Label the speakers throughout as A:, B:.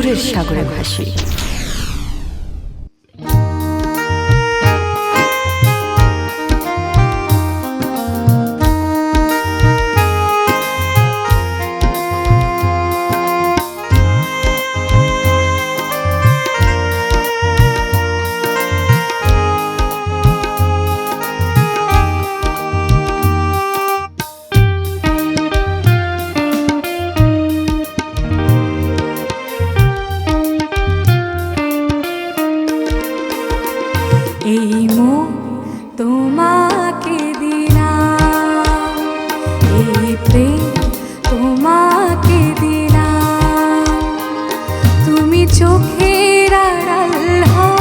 A: সুরের সাগরে ভাসি।
B: এই মন তোমাকে দিলাম, এই প্রেম তোমাকে দিলাম। তুমি চোখের আড়াল হও,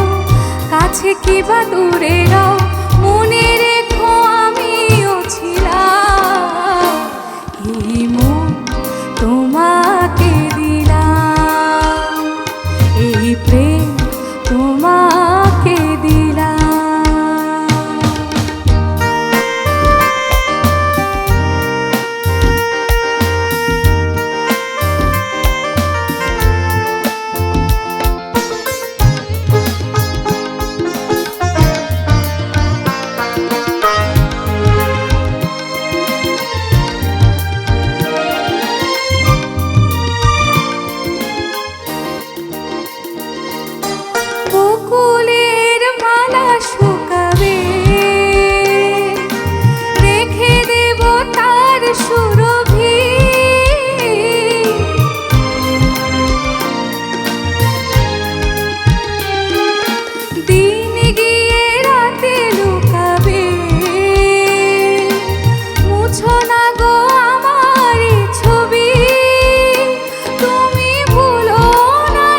B: কাছে কিবা দূরে রও, মনে রেখো আমিও ছিলাম। এই মন তোমাকে দিলাম, এই প্রেম তোমাকে দিলাম। বকুলের মালা শুকাবে, রেখে দেব তার সুরভি। দিন গিয়ে রাতে লুকাবে, মুছো না গো আমার ছবি। তুমি ভুলো না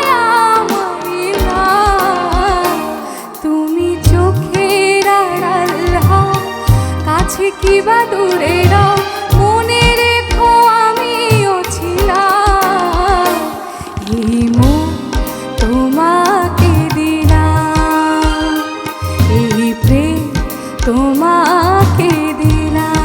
B: আমার নাম, তুমি চোখের আড়াল হও, কাছে কিবা দূরে রও, মনে রেখো আমিও ছিলাম। এই মন তোমাকে দিলাম, এই প্রেম তোমাকে দিলাম।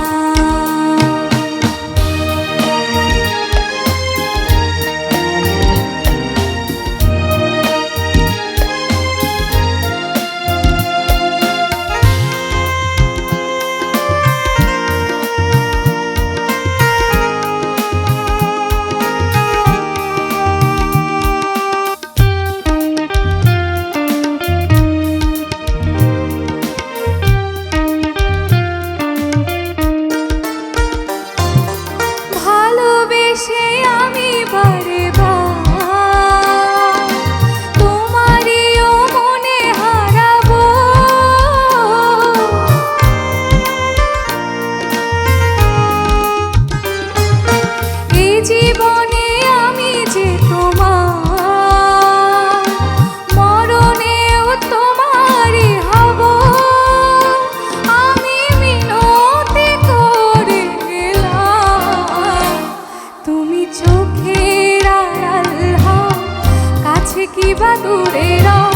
B: ভালোবেসে আমি বারে বার তোমারিও মনে হারাবো। এই জীবনে আমি যে তোমার, মরণেও তোমারই হব। আমি মিনতি করে গেলাম, তুমি চোখের আড়াল হও, কাছে কিবা দূরে রও,